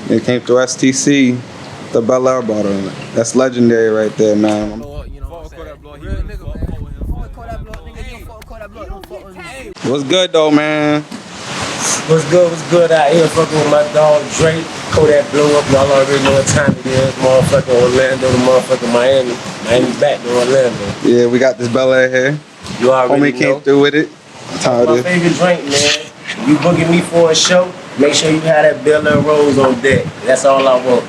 It came through STC, the Bel Air bottle. That's legendary right there, man. What's good though, man? What's good out here? Fucking with my dog Drake, Kodakblowup. Y'all already know what time it is. Motherfucking Orlando, the motherfucking Miami. Miami back to Orlando. Yeah, we got this Bel Air here. You already Homie came through with it. My favorite drink, man. You booking me for a show, make sure you have that Bel Air Rose on deck. That's all I want.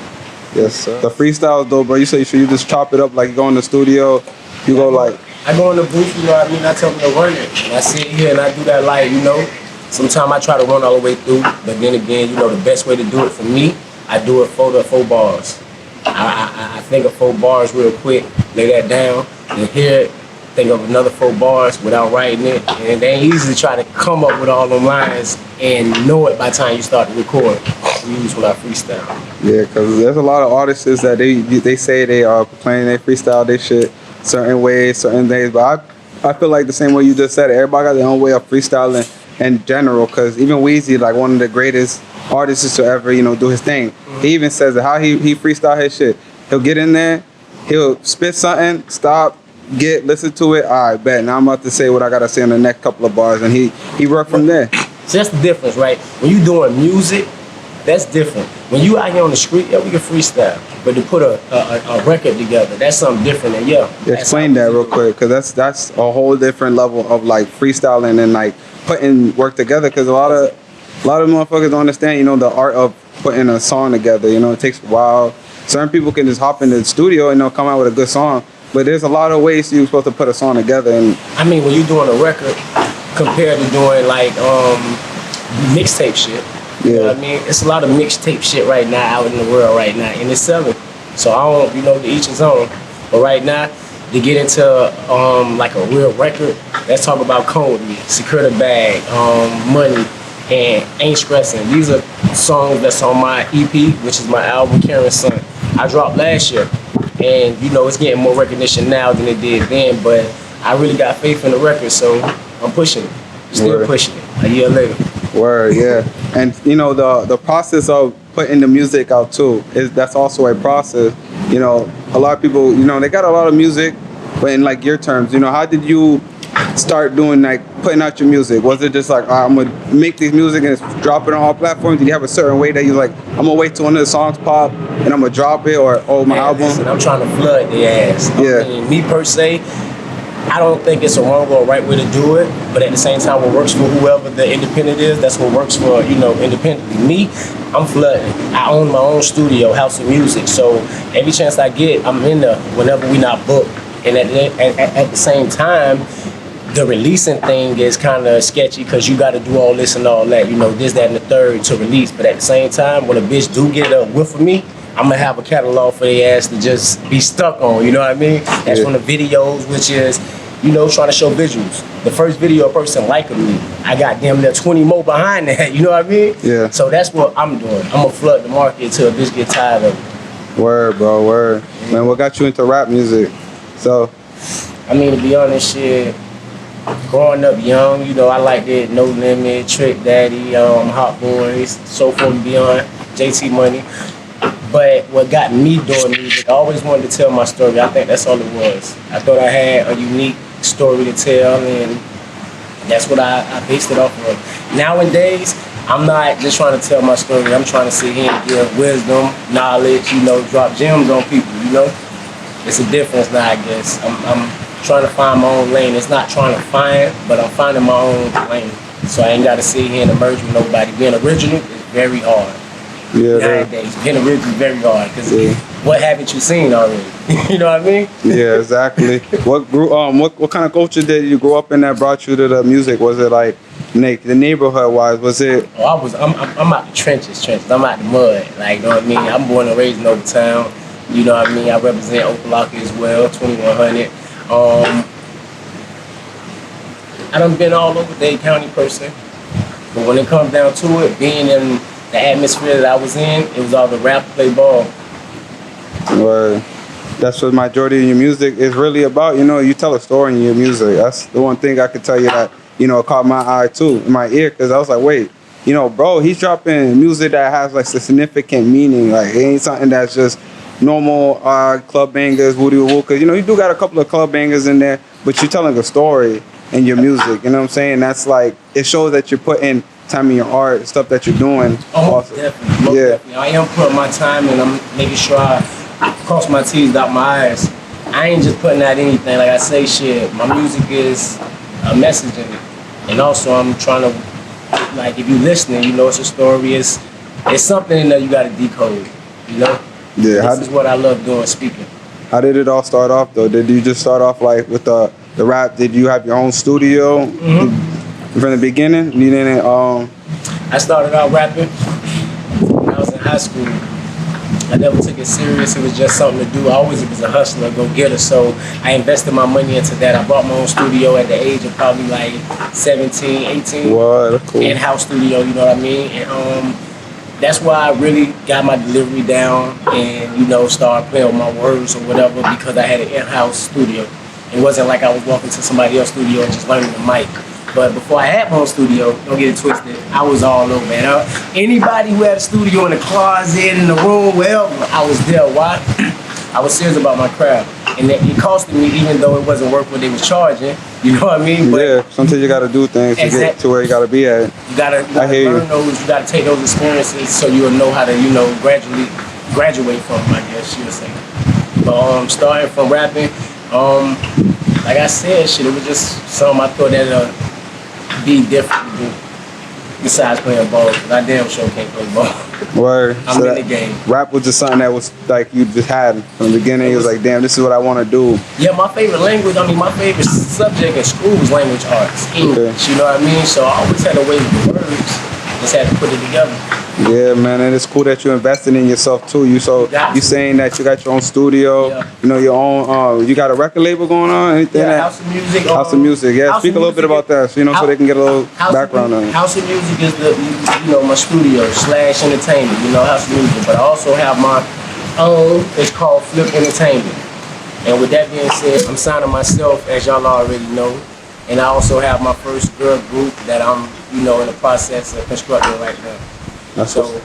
Yes, sir. The freestyles though, bro. You say you just chop it up like you go in the studio. You go like. I go in the booth, you know what I mean? I tell them to run it. And I sit here and I do that like, you know. Sometimes I try to run all the way through, but then again, you know, the best way to do it for me, I do it for the 4 bars. I think of 4 bars real quick, lay that down, and hear it, think of another 4 bars without writing it, and they ain't easy to try to come up with all the lines and know it by the time you start to record. We use when I freestyle. Yeah, because there's a lot of artists that they say they are playing they freestyle they shit certain ways, certain days, but I feel like the same way you just said it. Everybody got their own way of freestyling in general, because even Freezie, like one of the greatest artists to ever, you know, do his thing. He even says that how he freestyle his shit. He'll get in there, he'll spit something, stop, listen to it. All right, bet. Now I'm about to say what I gotta say in the next couple of bars, and he worked from there. So that's the difference, right? When you doing music, that's different. When you out here on the street, yeah, we can freestyle. But to put a record together, that's something different. And yeah, explain that real quick, because that's a whole different level of like freestyling and like putting work together. Because a lot of motherfuckers don't understand, you know, the art of putting a song together. You know, it takes a while. Certain people can just hop in the studio and come out with a good song, but there's a lot of ways you're supposed to put a song together. And I mean, when you're doing a record compared to doing like mixtape shit. You know what I mean? It's a lot of mixtape shit right now out in the world right now, and it's selling. So I don't, you know, to each his own. But right now, to get into like a real record, let's talk about Code Me, Secure the Bag, Money, and Ain't Stressing. These are songs that's on my EP, which is my album, Karen's Son. I dropped last year, and you know, it's getting more recognition now than it did then, but I really got faith in the record, so I'm pushing it. Still pushing it a year later. Word, yeah. And you know, the process of putting the music out too, that's also a process. You know, a lot of people, you know, they got a lot of music, but in like your terms, you know, how did you start doing like putting out your music? Was it just like, I'm gonna make this music and drop it on all platforms? Did you have a certain way that you like, I'm gonna wait till one of the songs pop and I'm gonna drop it, or my album? Listen, I'm trying to flood the ass. Yeah. I mean, me per se, I don't think it's a wrong or right way to do it, but at the same time, what works for whoever the independent is, that's what works for, you know, independently. Me, I'm flooding. I own my own studio, House of Music, so every chance I get, I'm in there whenever we not booked. And at the same time, the releasing thing is kind of sketchy because you got to do all this and all that, you know, this, that, and the third to release. But at the same time, when a bitch do get a whiff of me, I'm gonna have a catalog for their ass to just be stuck on, you know what I mean? That's from the videos, which is, you know, trying to show visuals. The first video a person liking me, I got damn near 20 more behind that, you know what I mean? Yeah. So that's what I'm doing. I'm gonna flood the market until a bitch get tired of it. Word, bro, word. Man, what got you into rap music? So, I mean, to be honest, shit, growing up young, you know, I liked it, No Limit, Trick Daddy, Hot Boys, so forth and beyond, JT Money. But what got me doing music, I always wanted to tell my story. I think that's all it was. I thought I had a unique story to tell, and that's what I based it off of. Nowadays, I'm not just trying to tell my story. I'm trying to sit here and give wisdom, knowledge, you know, drop gems on people, you know? It's a difference now, I guess. I'm trying to find my own lane. It's not trying to find, but I'm finding my own lane. So I ain't got to sit here and emerge with nobody. Being original is very hard. Yeah, nowadays, being original is very hard because what haven't you seen already? You know what I mean? Yeah, exactly. What kind of culture did you grow up in that brought you to the music? Was it like the neighborhood wise? Was it? Oh, I'm out the trenches. I'm out the mud. Like, you know what I mean? I'm born and raised in Overtown. You know what I mean? I represent Opalaka as well, 2100. I done been all over Dade County per se, but when it comes down to it, being in the atmosphere that I was in, it was all the rap, play ball. Well, that's what majority of your music is really about. You know, you tell a story in your music. That's the one thing I could tell you that, you know, caught my eye too, in my ear, because I was like, wait, you know, bro, he's dropping music that has like a significant meaning. Like it ain't something that's just normal club bangers, woody woo. Cause you know, you do got a couple of club bangers in there, but you're telling a story in your music. You know what I'm saying? That's like, it shows that you're putting time in your art, stuff that you're doing. Oh, most definitely. Most definitely. I am putting my time in. I'm making sure I cross my T's, dot my I's. I ain't just putting out anything. Like I say, shit, my music is a message in it. And also, I'm trying to, like, if you're listening, you know, it's a story. It's something in there you got to decode, you know? Yeah. This is what I love doing, speaking. How did it all start off, though? Did you just start off, like, with the rap? Did you have your own studio from the beginning? You didn't, I started out rapping when I was in high school. I never took it serious. It was just something to do. I always was a hustler, go-getter. So I invested my money into that. I bought my own studio at the age of probably like 17, 18. Wow, that's cool. In-house studio, you know what I mean? And that's why I really got my delivery down and, you know, started playing with my words or whatever, because I had an in-house studio. It wasn't like I was walking to somebody else's studio and just learning the mic. But before I had my own studio, don't get it twisted, I was all over, man. Anybody who had a studio in the closet, in the room, wherever, I was there. Why? I was serious about my craft. And it costed me, even though it wasn't worth what they was charging. You know what I mean? But yeah, sometimes you got to do things to get to where you got to be at. You gotta learn those, you gotta take those experiences so you'll know how to, you know, gradually graduate from them, I guess you would say. But starting from rapping, like I said, shit, it was just something I thought that be different to do besides playing ball. Cause I damn sure can't play ball. Word. I'm in the game. Rap was just something that was like you just had from the beginning. It was like, damn, this is what I want to do. Yeah, my favorite language, my favorite subject in school was language arts, English, you know what I mean? So I always had a way with the words, just had to put it together. Yeah, man, and it's cool that you're investing in yourself too. You saying that you got your own studio, you know, your own. You got a record label going on, anything? Yeah, House of Music. House of Music. Yeah, speak a little bit about that, so you know, so they can get a little background on it. House of Music is my studio / entertainment. You know, House of Music, but I also have my own. It's called Flip Entertainment. And with that being said, I'm signing myself, as y'all already know, and I also have my first girl group that I'm, you know, in the process of constructing right now. So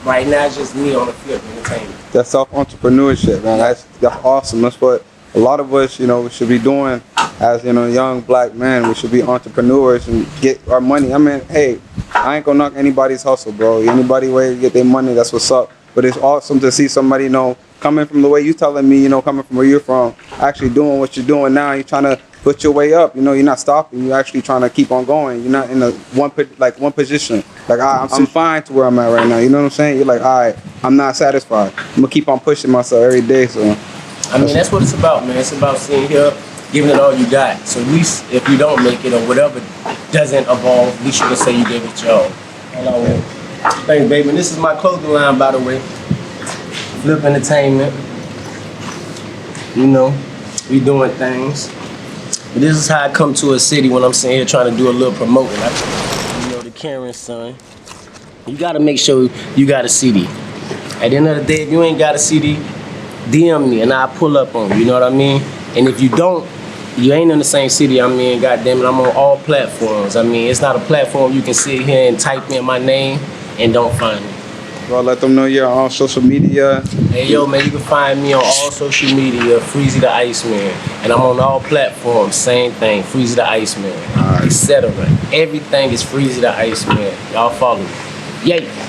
right now it's just me on the Flip Entertainment. That's self-entrepreneurship, man. That's awesome. That's what a lot of us, you know, should be doing as, you know, young black men. We should be entrepreneurs and get our money. I mean, hey, I ain't gonna knock anybody's hustle, bro. Anybody way to get their money, that's what's up. But it's awesome to see somebody, you know, coming from the way you telling me, you know, coming from where you're from, actually doing what you're doing now. You're trying to put your way up. You know, you're not stopping. You're actually trying to keep on going. You're not in one position. Like, I'm fine to where I'm at right now. You know what I'm saying? You're like, all right, I'm not satisfied. I'm gonna keep on pushing myself every day. So, I mean, that's what it's about, man. It's about sitting here, giving it all you got. So at least if you don't make it or whatever doesn't evolve, at least you can say you gave it your all. Hello. Thanks, baby. And this is my clothing line, by the way. Flip Entertainment. You know, we doing things. But this is how I come to a city when I'm sitting here trying to do a little promoting. You know, the Karen son. You gotta make sure you got a CD. At the end of the day, if you ain't got a CD, DM me and I'll pull up on you, you know what I mean? And if you don't, you ain't in the same city I'm in, goddamn it, I'm on all platforms. I mean, it's not a platform you can sit here and type in my name and don't find me. Well, let them know you're on social media. Hey, yo, man, you can find me on all social media, FreezieDaiceMan. And I'm on all platforms, same thing, FreezieDaiceMan, etc. Everything is FreezieDaiceMan. Y'all follow me. Yay!